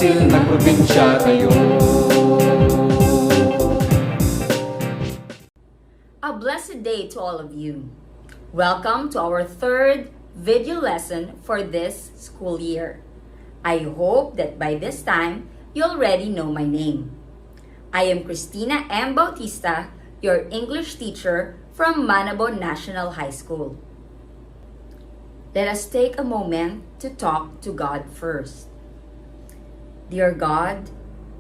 Basil na probinsya tayo. A blessed day to all of you. Welcome to our third video lesson for this school year. I hope that by this time, you already know my name. I am Cristina M. Bautista, your English teacher from Manabo National High School. Let us take a moment to talk to God first. Dear God,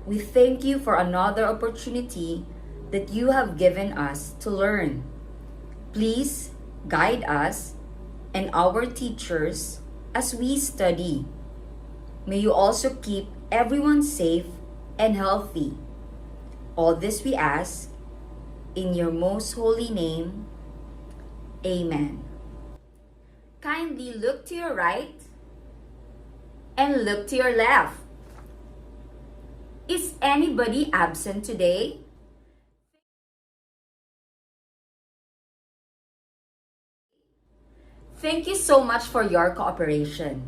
we thank you for another opportunity that you have given us to learn. Please guide us and our teachers as we study. May you also keep everyone safe and healthy. All this we ask in your most holy name. Amen. Kindly look to your right and look to your left. Is anybody absent today? Thank you so much for your cooperation.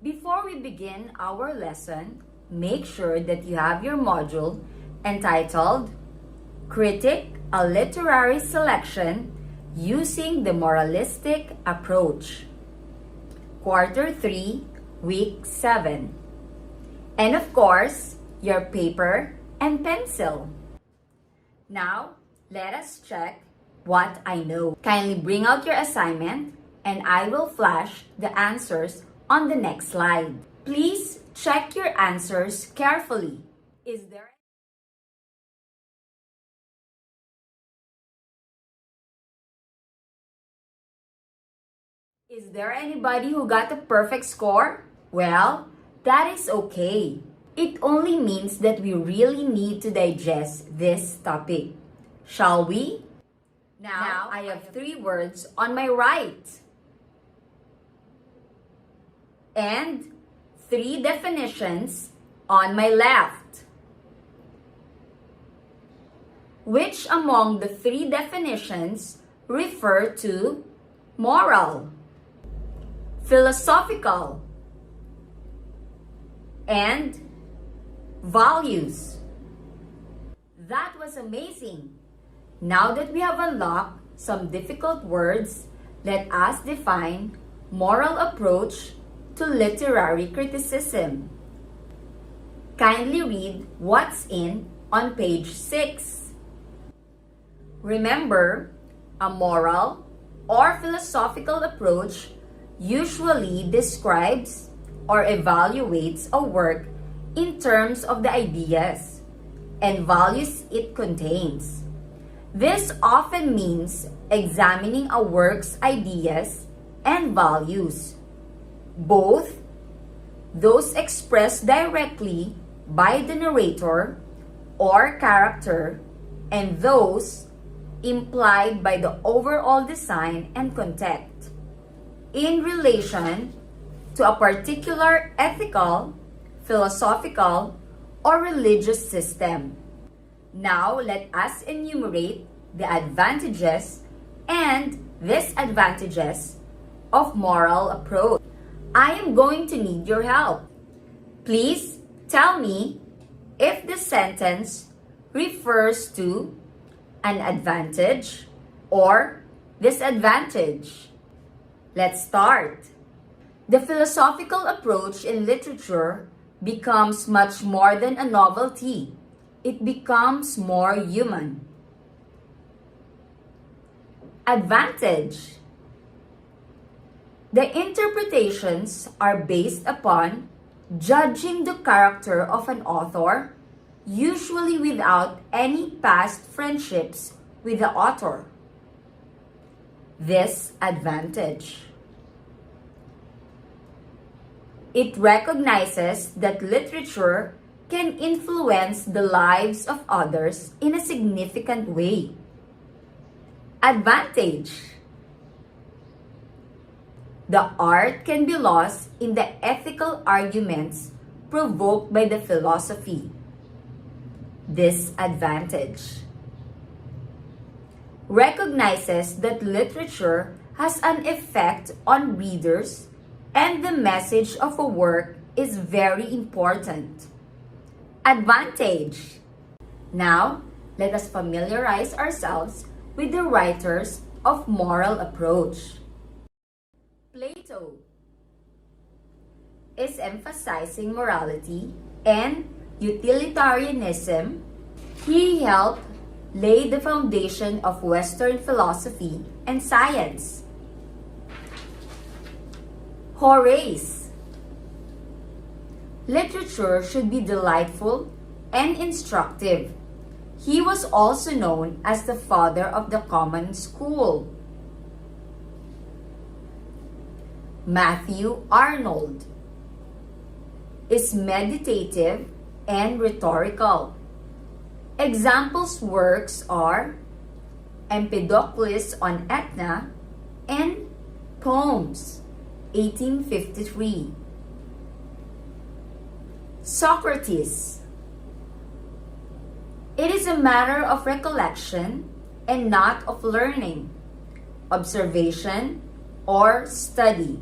Before we begin our lesson, make sure that you have your module entitled Critic, a Literary Selection Using the Moralistic Approach, Quarter 3, Week 7. And of course, your paper and pencil. Now, let us check what I know. Kindly bring out your assignment and I will flash the answers on the next slide. Please check your answers carefully. Is there anybody who got a perfect score? Well, that is okay. It only means that we really need to digest this topic. Shall we? Now I have 3 words on my right and 3 definitions on my left. Which among the 3 definitions refer to moral, philosophical, and values? That was amazing. Now that we have unlocked some difficult words, let us define moral approach to literary criticism. Kindly read what's in on page 6. Remember, a moral or philosophical approach usually describes or evaluates a work in terms of the ideas and values it contains. This often means examining a work's ideas and values, both those expressed directly by the narrator or character and those implied by the overall design and context in relation to a particular ethical, philosophical, or religious system. Now, let us enumerate the advantages and disadvantages of moral approach. I am going to need your help. Please tell me if the sentence refers to an advantage or disadvantage. Let's start. The philosophical approach in literature becomes much more than a novelty. It becomes more human. Advantage. The interpretations are based upon judging the character of an author, usually without any past friendships with the author. Disadvantage. It recognizes that literature can influence the lives of others in a significant way. Advantage. The art can be lost in the ethical arguments provoked by the philosophy. Disadvantage. Recognizes that literature has an effect on readers and the message of a work is very important. Advantage. Now, let us familiarize ourselves with the writers of moral approach. Plato is emphasizing morality and utilitarianism. He helped lay the foundation of Western philosophy and science. Horace. Literature should be delightful and instructive. He was also known as the father of the common school. Matthew Arnold is meditative and rhetorical. Examples works are Empedocles on Etna and Poems, 1853. Socrates. It is a matter of recollection and not of learning, observation, or study.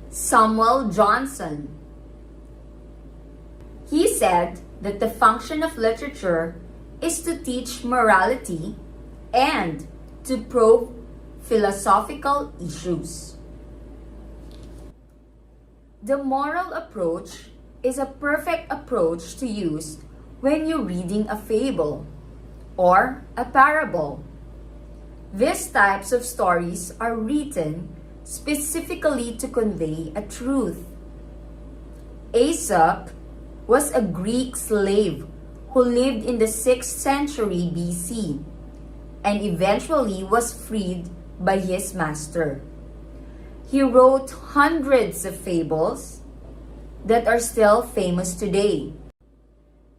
Samuel Johnson. He said that the function of literature is to teach morality and to probe philosophical issues. The moral approach is a perfect approach to use when you're reading a fable or a parable. These types of stories are written specifically to convey a truth. Aesop was a Greek slave who lived in the 6th century BC and eventually was freed by his master. He wrote hundreds of fables that are still famous today.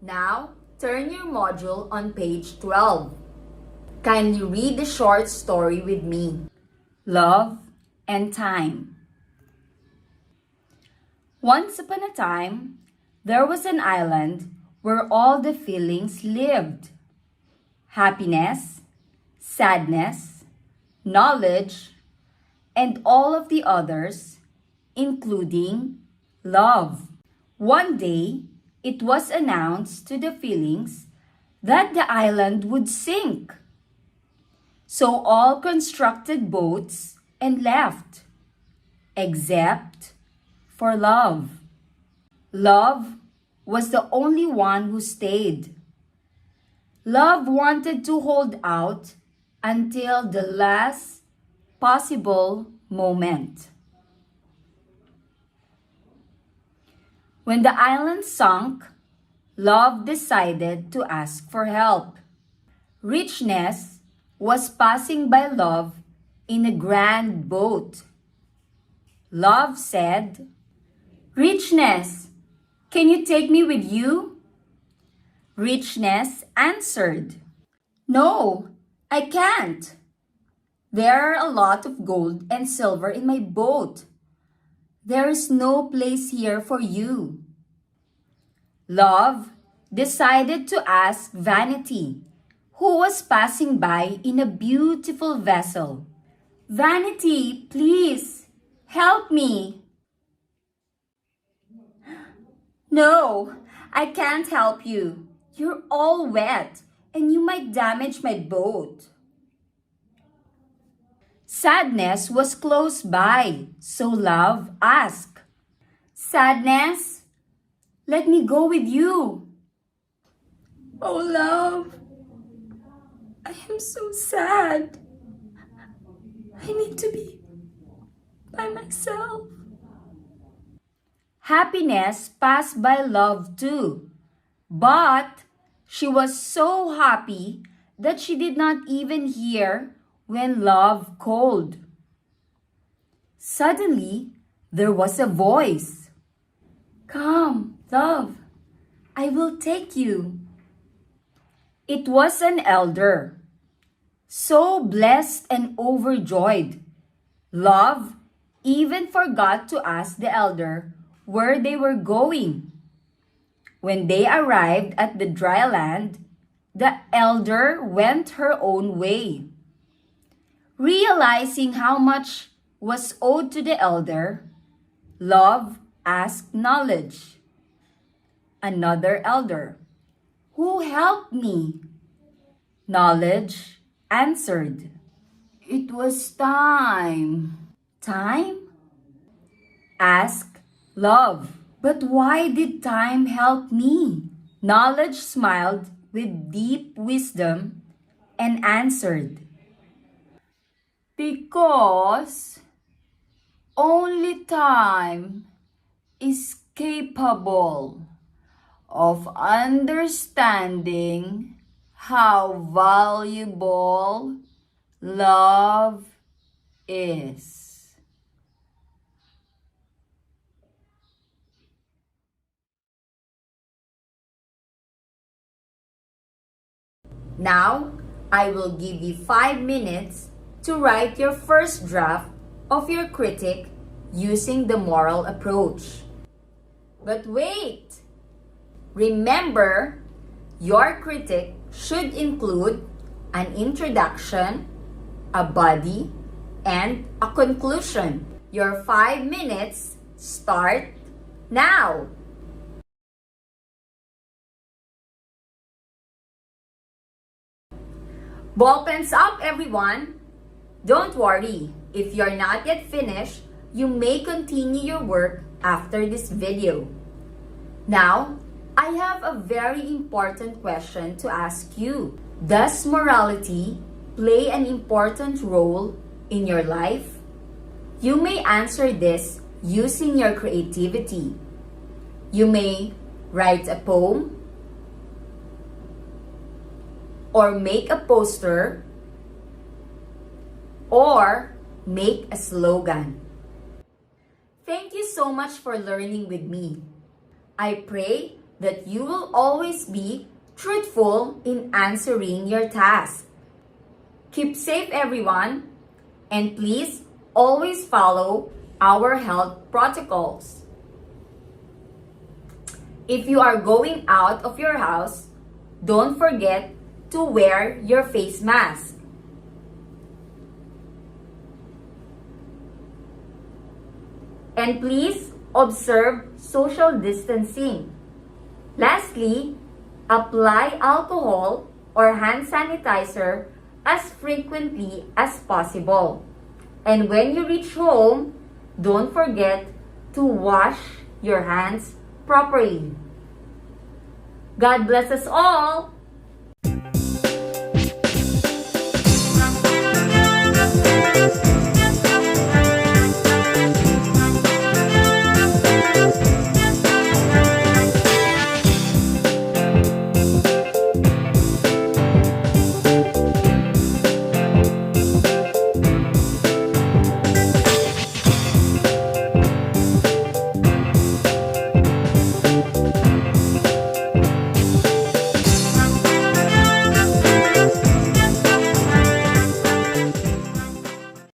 Now, turn your module on page 12. Kindly read the short story with me. Love and Time. Once upon a time, there was an island where all the feelings lived. Happiness, sadness, knowledge, and all of the others, including love. One day, it was announced to the feelings that the island would sink. So all constructed boats and left, except for love. Love was the only one who stayed. Love wanted to hold out until the last possible moment. When the island sunk, love decided to ask for help. Richness was passing by love in a grand boat. Love said, "Richness, can you take me with you?" Richness answered, "No, I can't. There are a lot of gold and silver in my boat. There is no place here for you." Love decided to ask Vanity, who was passing by in a beautiful vessel. "Vanity, please, help me." "No, I can't help you. You're all wet and you might damage my boat." Sadness was close by, so Love asked, "Sadness, let me go with you." "Oh, Love, I am so sad. I need to be by myself." Happiness passed by Love too, but she was so happy that she did not even hear when Love called. Suddenly, there was a voice. "Come, Love, I will take you." It was an elder. So blessed and overjoyed, Love even forgot to ask the elder where they were going. When they arrived at the dry land, the elder went her own way. Realizing how much was owed to the elder, love asked knowledge. Another elder, who helped me? Knowledge answered, it was time. Time? Asked love, but why did time help me? Knowledge smiled with deep wisdom and answered, because only time is capable of understanding how valuable love is. Now, I will give you 5 minutes to write your first draft of your critic using the moral approach. But wait! Remember, your critic should include an introduction, a body, and a conclusion. Your 5 minutes start now! Ballpens up, everyone! Don't worry, if you're not yet finished, you may continue your work after this video. Now, I have a very important question to ask you. Does morality play an important role in your life? You may answer this using your creativity. You may write a poem, or make a poster, or make a slogan. Thank you so much for learning with me. I pray that you will always be truthful in answering your task. Keep safe, everyone, and please always follow our health protocols. If you are going out of your house, don't forget to wear your face mask. And please observe social distancing. Lastly, apply alcohol or hand sanitizer as frequently as possible. And when you reach home, don't forget to wash your hands properly. God bless us all!